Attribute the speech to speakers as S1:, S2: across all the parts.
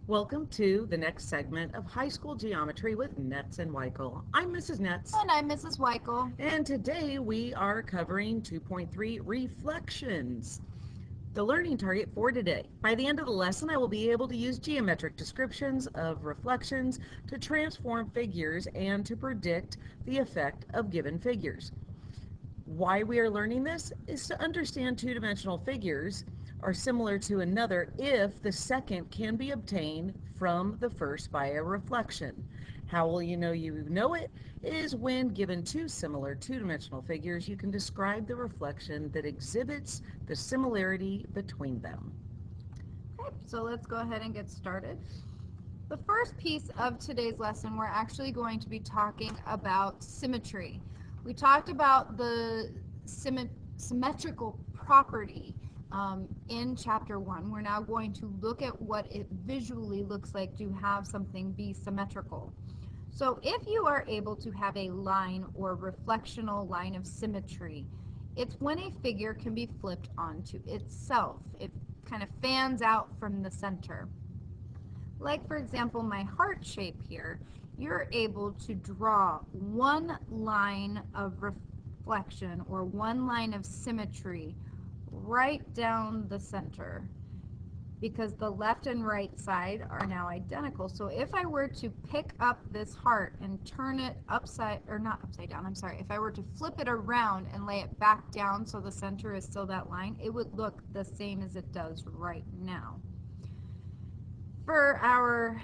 S1: Welcome to the next segment of High School Geometry with Netz and Weichel. I'm Mrs. Netz,
S2: And I'm Mrs. Weichel.
S1: and today we are covering 2.3 reflections. The learning target for today. By the end of the lesson, I will be able to use geometric descriptions of reflections to transform figures and to predict the effect of given figures. Why we are learning this is to understand two-dimensional figures are similar to another if the second can be obtained from the first by a reflection. How will you know it is when given two similar two-dimensional figures, you can describe the reflection that exhibits the similarity between them.
S2: Okay, so let's go ahead and get started. The first piece of today's lesson, we're actually going to be talking about symmetry. We talked about the symmetrical property in chapter 1. We're now going to look at what it visually looks like to have something be symmetrical. So if you are able to have a line or reflectional line of symmetry, it's when a figure can be flipped onto itself. It kind of fans out from the center. Like, for example, my heart shape here, you're able to draw one line of reflection or one line of symmetry right down the center because the left and right side are now identical. So if I were to pick up this heart and turn it not upside down, I'm sorry, if I were to flip it around and lay it back down so the center is still that line, it would look the same as it does right now. For our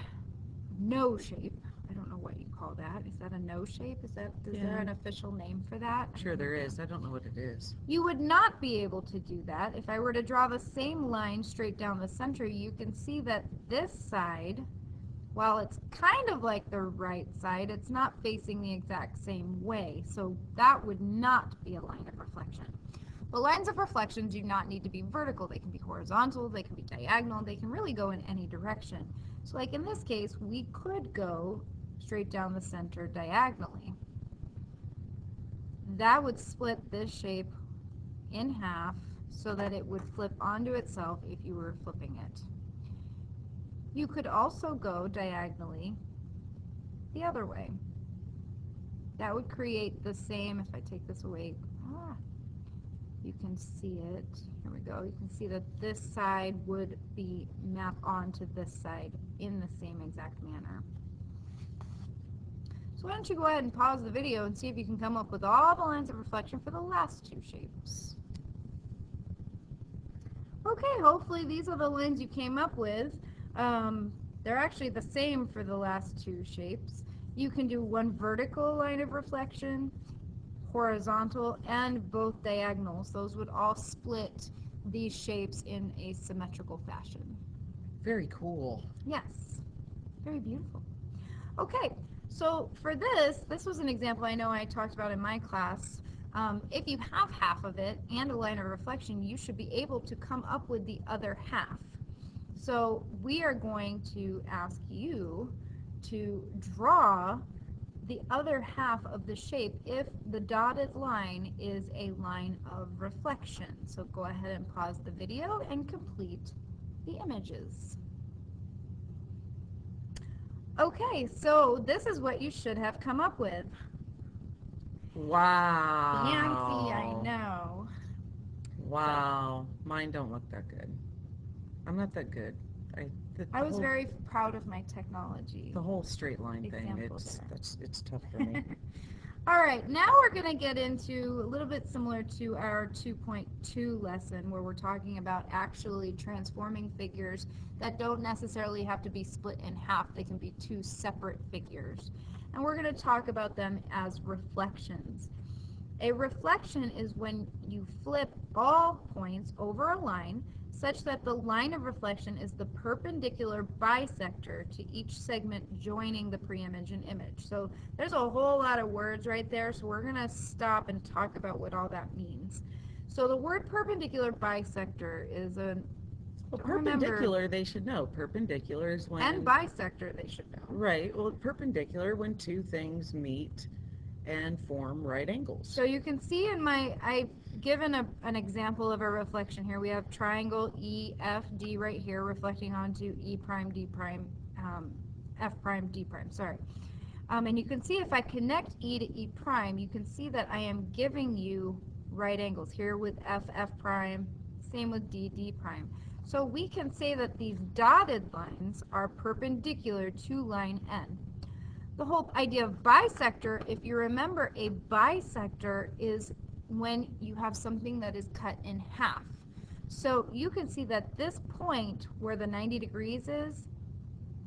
S2: no shape, I don't know what you call that. Is that a no shape? Is there an official name for that?
S1: Sure there is. I don't know what it is.
S2: You would not be able to do that. If I were to draw the same line straight down the center, you can see that this side, while it's kind of like the right side, it's not facing the exact same way. So that would not be a line of reflection. But lines of reflection do not need to be vertical. They can be horizontal, they can be diagonal, they can really go in any direction. So like in this case, we could go straight down the center diagonally. That would split this shape in half so that it would flip onto itself if you were flipping it. You could also go diagonally the other way. That would create the same, if I take this away, you can see it. Here we go. You can see that this side would be mapped onto this side in the same exact manner. So why don't you go ahead and pause the video and see if you can come up with all the lines of reflection for the last two shapes. Okay, hopefully these are the lines you came up with. They're actually the same for the last two shapes. You can do one vertical line of reflection, horizontal, and both diagonals. Those would all split these shapes in a symmetrical fashion.
S1: Very cool.
S2: Yes, very beautiful. Okay, so for this was an example I know I talked about in my class. If you have half of it and a line of reflection, you should be able to come up with the other half. So we are going to ask you to draw the other half of the shape if the dotted line is a line of reflection. So go ahead and pause the video and complete the images. Okay, so this is what you should have come up with.
S1: Wow.
S2: Fancy, I know.
S1: Wow. Mine don't look that good. I'm not that good.
S2: I was very proud of my technology.
S1: The whole straight line thing, it's tough for me.
S2: All right, now we're going to get into a little bit similar to our 2.2 lesson where we're talking about actually transforming figures that don't necessarily have to be split in half. They can be two separate figures. And we're going to talk about them as reflections. A reflection is when you flip all points over a line such that the line of reflection is the perpendicular bisector to each segment joining the preimage and image. So there's a whole lot of words right there, so we're going to stop and talk about what all that means. So the word perpendicular bisector is
S1: perpendicular, they should know. Perpendicular is when...
S2: And bisector, they should know.
S1: Right. Well, perpendicular when two things meet and form right angles.
S2: So you can see in I given an example of a reflection here, we have triangle EFD right here reflecting onto E prime D prime, F prime D prime, sorry. And you can see if I connect E to E prime, you can see that I am giving you right angles here with F, F prime, same with D, D prime. So we can say that these dotted lines are perpendicular to line N. The whole idea of bisector, if you remember, a bisector is when you have something that is cut in half. So you can see that this point where the 90 degrees is,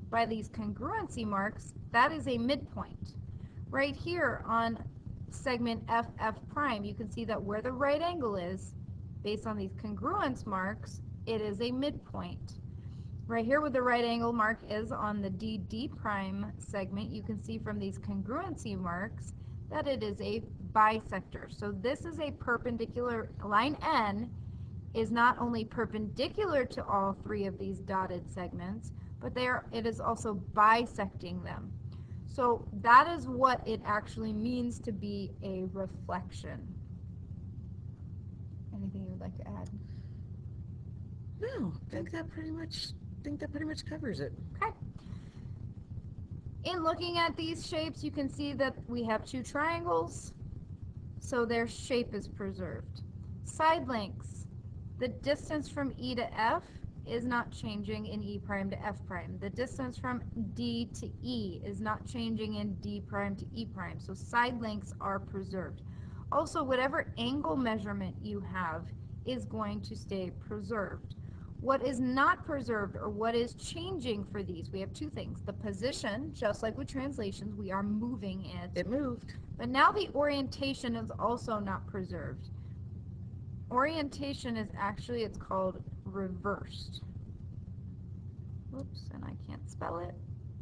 S2: by these congruency marks, that is a midpoint. Right here on segment FF prime, you can see that where the right angle is, based on these congruence marks, it is a midpoint. Right here where the right angle mark is on the DD prime segment, you can see from these congruency marks that it is a bisector. So this is a perpendicular, line N is not only perpendicular to all three of these dotted segments, but it is also bisecting them. So that is what it actually means to be a reflection. Anything you would like to add?
S1: No, I think that pretty much covers it.
S2: Okay. In looking at these shapes, you can see that we have two triangles, so their shape is preserved. Side lengths. The distance from E to F is not changing in E prime to F prime. The distance from D to E is not changing in D prime to E prime. So side lengths are preserved. Also, whatever angle measurement you have is going to stay preserved. What is not preserved or what is changing for these, we have two things. The position, just like with translations, we are moving it.
S1: It moved.
S2: But now the orientation is also not preserved. Orientation is actually, it's called reversed. Oops, and I can't spell it.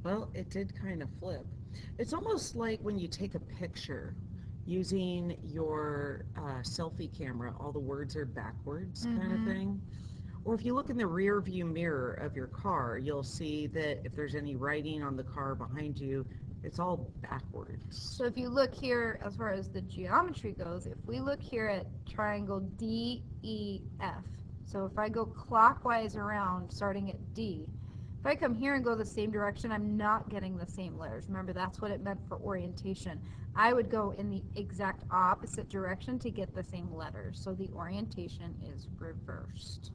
S1: Well, it did kind of flip. It's almost like when you take a picture using your selfie camera, all the words are backwards kind of thing. Or if you look in the rear view mirror of your car, you'll see that if there's any writing on the car behind you, it's all backwards.
S2: So if you look here, as far as the geometry goes, if we look here at triangle DEF, so if I go clockwise around starting at D, if I come here and go the same direction, I'm not getting the same letters. Remember, that's what it meant for orientation. I would go in the exact opposite direction to get the same letters. So the orientation is reversed.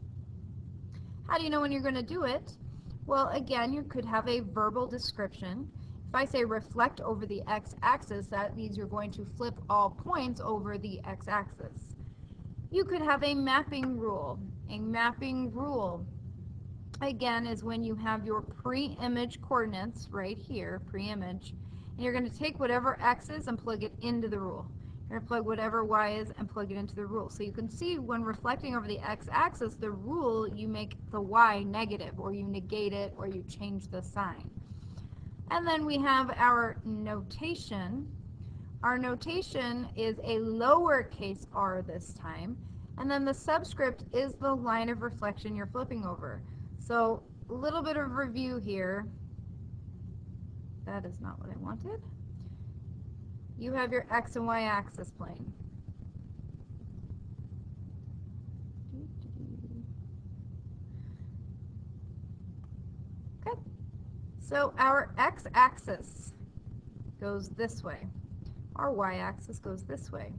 S2: How do you know when you're going to do it? Well, again, you could have a verbal description. If I say reflect over the x-axis, that means you're going to flip all points over the x-axis. You could have a mapping rule. A mapping rule, again, is when you have your pre-image coordinates right here, pre-image, and you're going to take whatever x is and plug it into the rule. You're going to plug whatever y is and plug it into the rule. So you can see when reflecting over the x-axis, the rule, you make the y negative, or you negate it, or you change the sign. And then we have our notation. Our notation is a lowercase r this time. And then the subscript is the line of reflection you're flipping over. So a little bit of review here. That is not what I wanted. You have your x and y axis plane. Okay. So our x-axis goes this way. Our y-axis goes this way.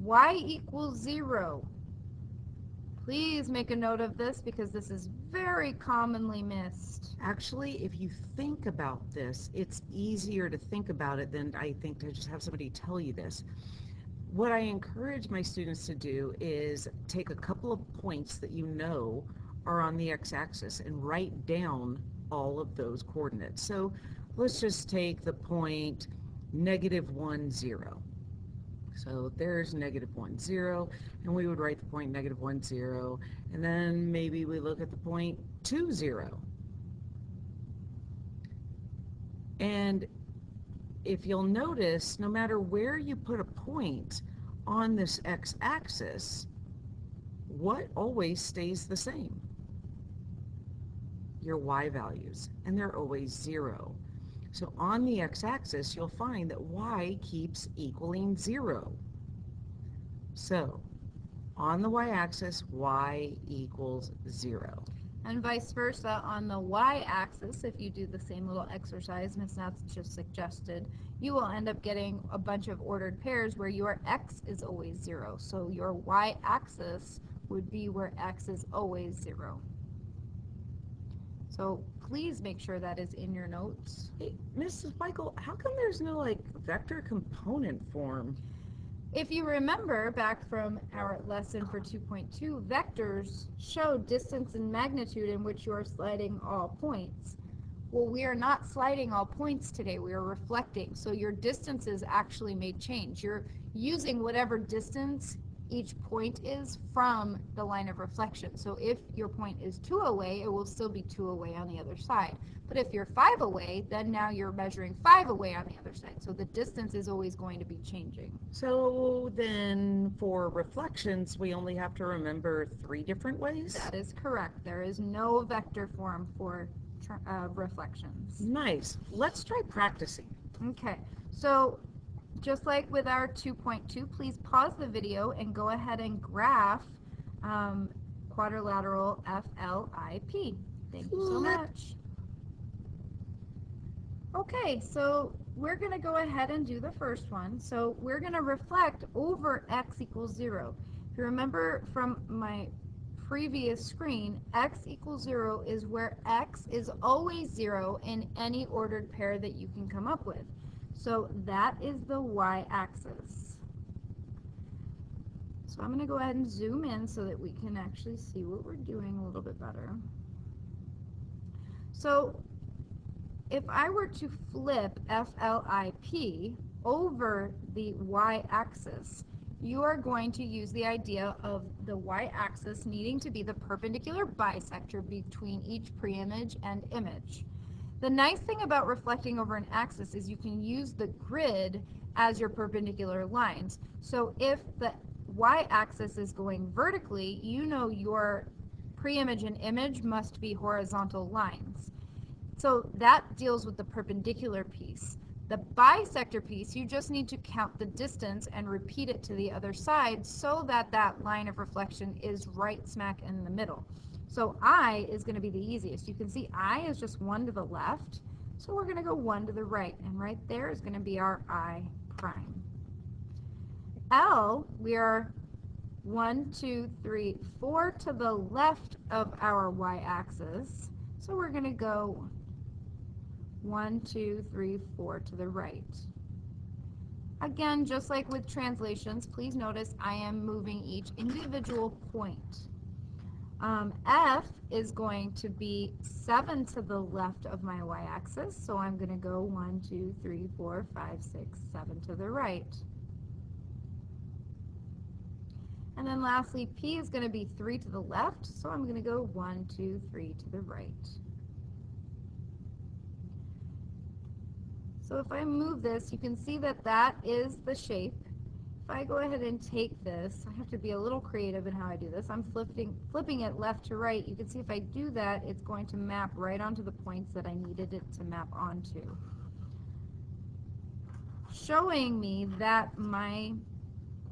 S2: Y equals 0. Please make a note of this because this is very commonly missed.
S1: Actually, if you think about this, it's easier to think about it than I think to just have somebody tell you this. What I encourage my students to do is take a couple of points that you know are on the x-axis and write down all of those coordinates. So let's just take the point -1, 0. So there's -1, 0, and we would write the point -1, 0, and then maybe we look at the point 2, 0. And if you'll notice, no matter where you put a point on this x-axis, what always stays the same? Your y values, and they're always 0. So on the x-axis, you'll find that y keeps equaling 0. So on the y-axis, y equals 0.
S2: And vice versa on the y-axis, if you do the same little exercise Miss Nats just suggested, you will end up getting a bunch of ordered pairs where your x is always 0. So your y-axis would be where x is always 0. So please make sure that is in your notes.
S1: Hey, Mrs. Michael, how come there's no like vector component form?
S2: If you remember back from our lesson for 2.2, vectors show distance and magnitude in which you are sliding all points. Well, we are not sliding all points today, we are reflecting. So your distances actually may change. You're using whatever distance each point is from the line of reflection. So if your point is 2 away, it will still be 2 away on the other side. But if you're 5 away, then now you're measuring 5 away on the other side. So the distance is always going to be changing.
S1: So then for reflections, we only have to remember 3 different ways?
S2: That is correct. There is no vector form for reflections.
S1: Nice. Let's try practicing.
S2: Okay, so just like with our 2.2, please pause the video and go ahead and graph quadrilateral FLIP. Thank you so much. Okay, so we're going to go ahead and do the first one. So we're going to reflect over x equals 0. If you remember from my previous screen, x equals 0 is where x is always 0 in any ordered pair that you can come up with. So that is the y-axis. So I'm going to go ahead and zoom in so that we can actually see what we're doing a little bit better. So if I were to flip FLIP over the y-axis, you are going to use the idea of the y-axis needing to be the perpendicular bisector between each preimage and image. The nice thing about reflecting over an axis is you can use the grid as your perpendicular lines. So if the y-axis is going vertically, you know your preimage and image must be horizontal lines. So that deals with the perpendicular piece. The bisector piece, you just need to count the distance and repeat it to the other side so that that line of reflection is right smack in the middle. So I is going to be the easiest. You can see I is just 1 to the left, so we're going to go 1 to the right, and right there is going to be our I prime. L, we are 1, 2, 3, 4 to the left of our y-axis, so we're going to go 1, 2, 3, 4 to the right. Again, just like with translations, please notice I am moving each individual point. F is going to be 7 to the left of my y-axis, so I'm going to go 1, 2, 3, 4, 5, 6, 7 to the right. And then lastly, P is going to be 3 to the left, so I'm going to go 1, 2, 3 to the right. So if I move this, you can see that that is the shape. If I go ahead and take this, I have to be a little creative in how I do this. I'm flipping it left to right. You can see if I do that, it's going to map right onto the points that I needed it to map onto, showing me that my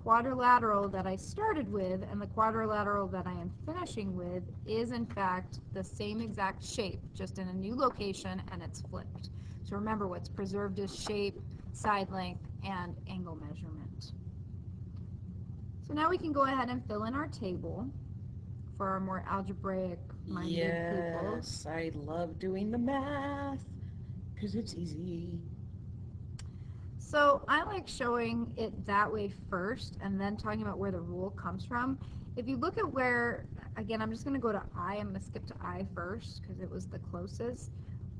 S2: quadrilateral that I started with and the quadrilateral that I am finishing with is in fact the same exact shape, just in a new location, and it's flipped. So remember, what's preserved is shape, side length, and angle measurement. So now we can go ahead and fill in our table for our more algebraic-minded people.
S1: Yes, I love doing the math because it's easy.
S2: So I like showing it that way first and then talking about where the rule comes from. If you look at where, again, I'm just going to go to I. I'm going to skip to I first because it was the closest.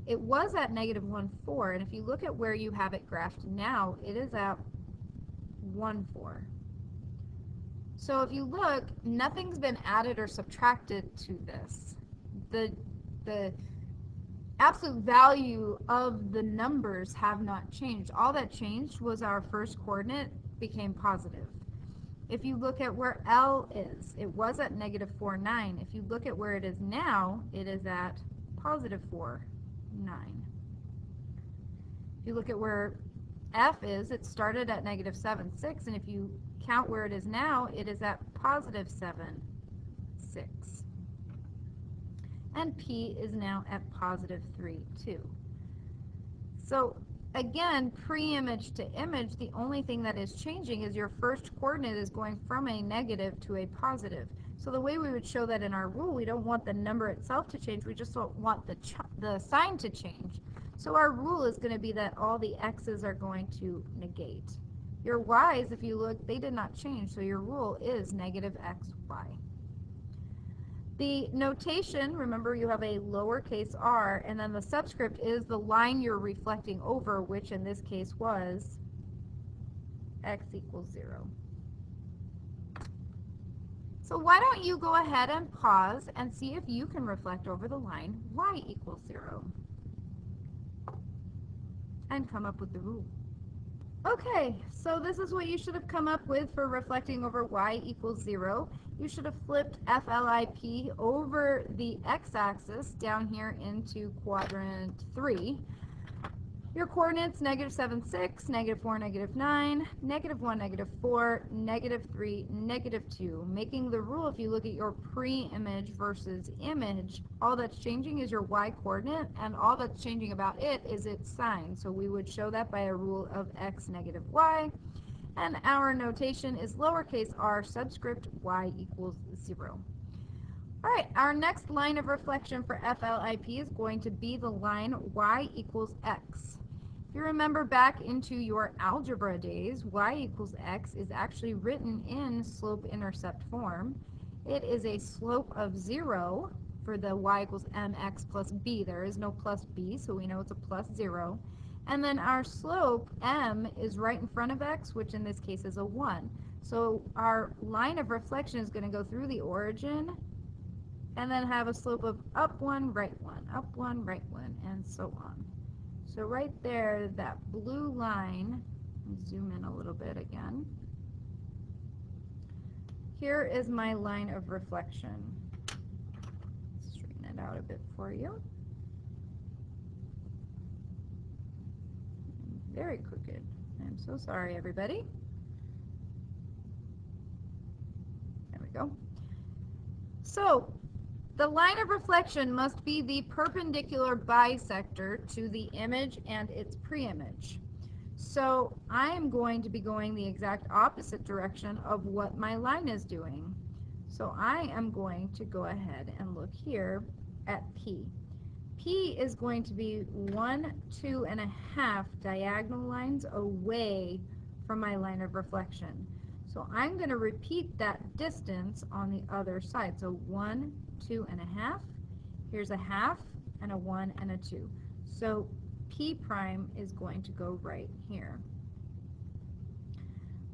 S2: It was at -1, 4, and if you look at where you have it graphed now, it is at 1, 4. So if you look, nothing's been added or subtracted to this. The absolute value of the numbers have not changed. All that changed was our first coordinate became positive. If you look at where L is, it was at -4, 9. If you look at where it is now, it is at +4, 9. If you look at where F is, it started at -7, 6, and if you count where it is now, it is at positive 7, 6. And P is now at positive 3, 2. So again, pre-image to image, the only thing that is changing is your first coordinate is going from a negative to a positive. So the way we would show that in our rule, we don't want the number itself to change, we just don't want the sign to change. So our rule is going to be that all the x's are going to negate. Your y's, if you look, they did not change, so your rule is negative xy. The notation, remember you have a lowercase r, and then the subscript is the line you're reflecting over, which in this case was x equals 0. So why don't you go ahead and pause and see if you can reflect over the line y equals 0 and come up with the rule. Okay, so this is what you should have come up with for reflecting over y equals 0. You should have flipped FLIP over the x-axis down here into quadrant 3. Your coordinates, negative 7, 6, negative 4, negative 9, negative 1, negative 4, negative 3, negative 2. Making the rule, if you look at your pre-image versus image, all that's changing is your y coordinate, and all that's changing about it is its sign. So we would show that by a rule of x negative y, and our notation is lowercase r subscript y equals 0. All right, our next line of reflection for FLIP is going to be the line y equals x. If you remember back into your algebra days, y equals x is actually written in slope-intercept form. It is a slope of 0 for the y equals mx plus b. There is no plus b, so we know it's a plus 0. And then our slope, m, is right in front of x, which in this case is a 1. So our line of reflection is going to go through the origin and then have a slope of up 1, right 1, up 1, right 1, and so on. So right there, that blue line, zoom in a little bit again. Here is my line of reflection. Straighten it out a bit for you. Very crooked. I'm so sorry, everybody. There we go. So the line of reflection must be the perpendicular bisector to the image and its pre-image. So I am going to be going the exact opposite direction of what my line is doing. So I am going to go ahead and look here at P. P is going to be 1, 2.5 diagonal lines away from my line of reflection. So I'm going to repeat that distance on the other side. So 1, 2.5. Here's a half and a 1 and a 2. So P prime is going to go right here.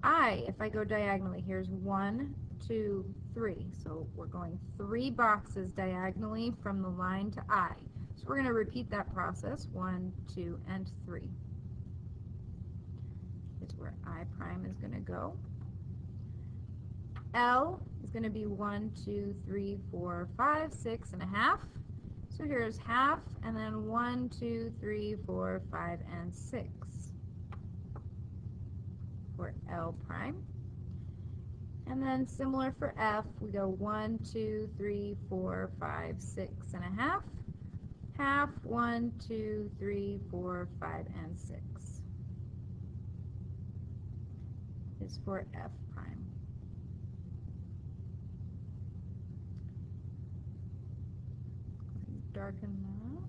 S2: If I go diagonally, here's 1, 2, 3. So we're going 3 boxes diagonally from the line to I. So we're going to repeat that process, 1, 2, and 3. Is where I prime is going to go. L is going to be 1, 2, 3, 4, 5, 6.5. So here's half, and then 1, 2, 3, 4, 5, and 6 for L prime. And then similar for F, we go 1, 2, 3, 4, 5, 6.5. Half, 1, 2, 3, 4, 5, and 6 is for F prime. Darken that.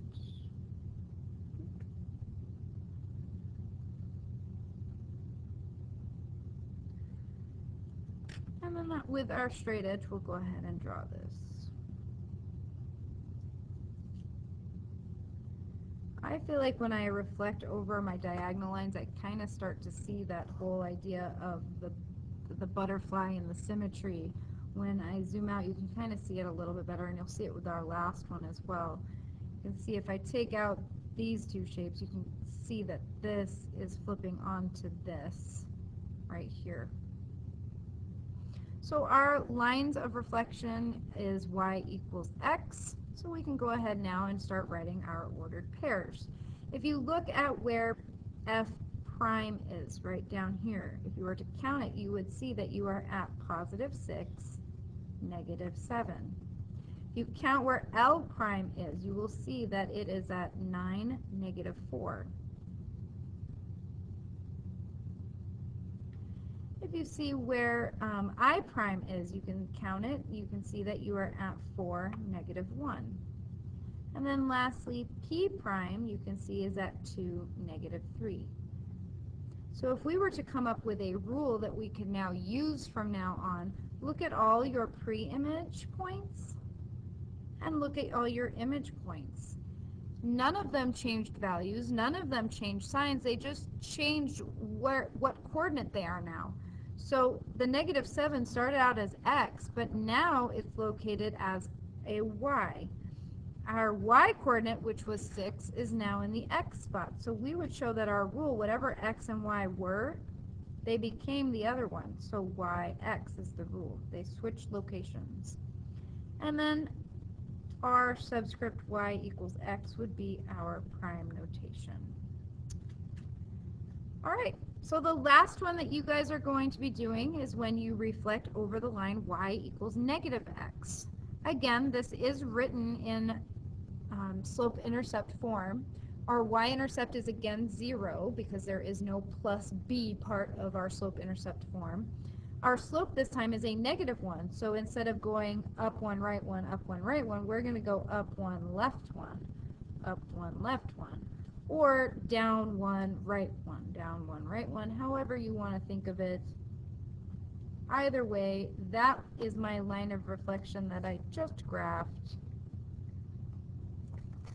S2: And then with our straight edge, we'll go ahead and draw this. I feel like when I reflect over my diagonal lines, I kind of start to see that whole idea of the butterfly and the symmetry. When I zoom out, you can kind of see it a little bit better, and you'll see it with our last one as well. You can see if I take out these two shapes, you can see that this is flipping onto this right here. So our lines of reflection is y equals x. So we can go ahead now and start writing our ordered pairs. If you look at where F prime is right down here. If you were to count it, you would see that you are at positive 6, negative 7. If you count where L prime is, you will see that it is at 9, negative 4. If you see where I prime is, you can count it. You can see that you are at 4, negative 1. And then lastly, P prime, you can see is at 2, negative 3. So if we were to come up with a rule that we can now use from now on, look at all your pre-image points and look at all your image points. None of them changed values, none of them changed signs, they just changed what coordinate they are now. So the negative 7 started out as x, but now it's located as a y. Our y coordinate, which was 6, is now in the x spot. So we would show that our rule, whatever x and y were, they became the other one. So yx is the rule. They switched locations. And then r subscript y equals x would be our prime notation. All right, so the last one that you guys are going to be doing is when you reflect over the line y equals negative x. Again, this is written in slope-intercept form. Our y-intercept is again 0 because there is no plus b part of our slope-intercept form. Our slope this time is a negative 1, so instead of going up 1, right 1, up 1, right 1, we're going to go up 1, left 1, up 1, left 1, or down 1, right 1, down 1, right 1, however you want to think of it. Either way, that is my line of reflection that I just graphed.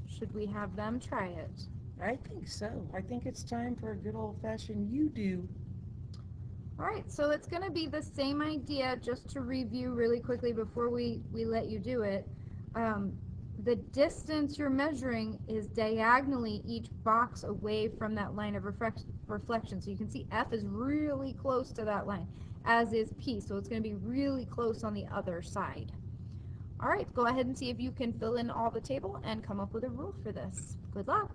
S2: Should we have them try it?
S1: I think so. I think it's time for a good old-fashioned you do.
S2: All right, so it's going to be the same idea, just to review really quickly before we let you do it. The distance you're measuring is diagonally each box away from that line of reflection. So you can see F is really close to that line, as is P. So it's going to be really close on the other side. All right, go ahead and see if you can fill in all the table and come up with a rule for this. Good luck.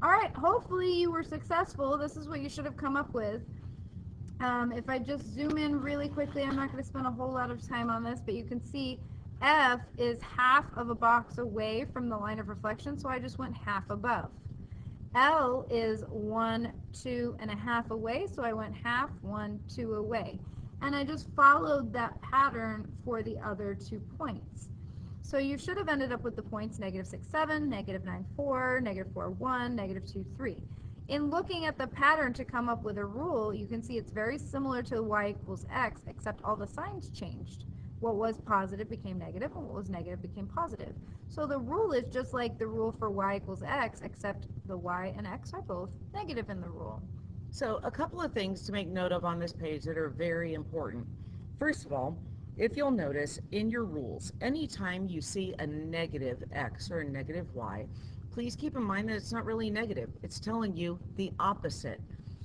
S2: All right, hopefully you were successful. This is what you should have come up with. If I just zoom in really quickly, I'm not going to spend a whole lot of time on this, but you can see F is half of a box away from the line of reflection, so I just went half above. L is 1, 2 and a half away, so I went half, 1, 2 away. And I just followed that pattern for the other 2 points. So you should have ended up with the points negative 6, 7, negative 9, 4, negative 4, 1, negative 2, 3. In looking at the pattern to come up with a rule, you can see it's very similar to y equals x, except all the signs changed. What was positive became negative, and what was negative became positive. So the rule is just like the rule for y equals x, except the y and x are both negative in the rule.
S1: So a couple of things to make note of on this page that are very important. First of all, if you'll notice in your rules, anytime you see a negative x or a negative y, please keep in mind that it's not really negative. It's telling you the opposite.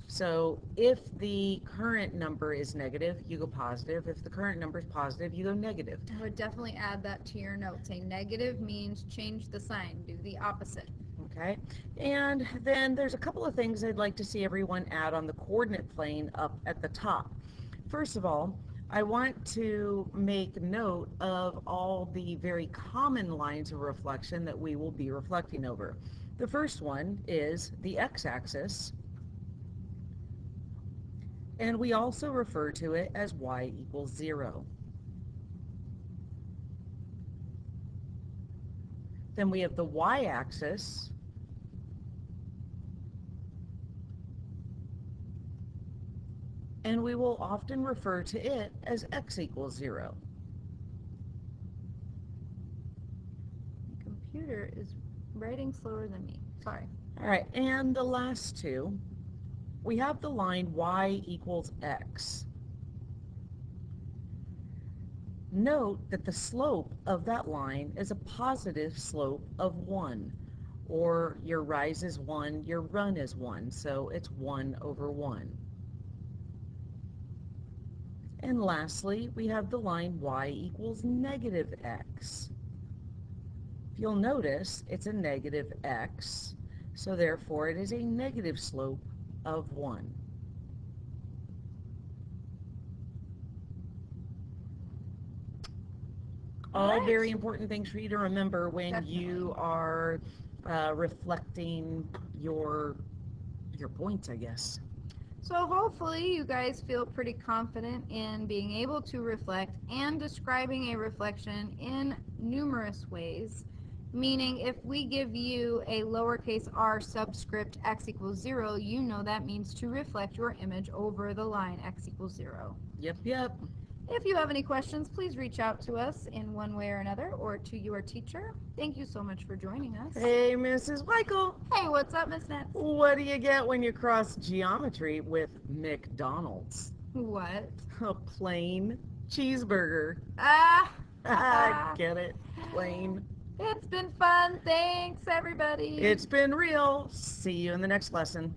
S1: So if the current number is negative, you go positive. If the current number is positive, you go negative.
S2: I would definitely add that to your notes. A negative means change the sign, do the opposite.
S1: Okay, and then there's a couple of things I'd like to see everyone add on the coordinate plane up at the top. First of all, I want to make note of all the very common lines of reflection that we will be reflecting over. The first one is the x-axis, and we also refer to it as y equals 0. Then we have the y-axis, and we will often refer to it as x equals 0.
S2: The computer is writing slower than me. Sorry.
S1: All right, and the last two, we have the line y equals x. Note that the slope of that line is a positive slope of 1, or your rise is 1, your run is 1, so it's 1 over 1. And lastly, we have the line y equals negative x. If you'll notice, it's a negative x, So therefore, it is a negative slope of 1. All
S2: Right.
S1: very important things for you to remember when
S2: Definitely.
S1: you are reflecting your points, I guess.
S2: So hopefully you guys feel pretty confident in being able to reflect and describing a reflection in numerous ways. Meaning if we give you a lowercase r subscript x equals 0, you know that means to reflect your image over the line x equals 0.
S1: Yep, yep.
S2: If you have any questions, please reach out to us in one way or another or to your teacher. Thank you so much for joining us.
S1: Hey, Mrs. Michael.
S2: Hey, what's up, Miss Nets?
S1: What do you get when you cross geometry with McDonald's?
S2: What?
S1: A plain cheeseburger.
S2: Ah!
S1: Get it? Plain.
S2: It's been fun. Thanks, everybody.
S1: It's been real. See you in the next lesson.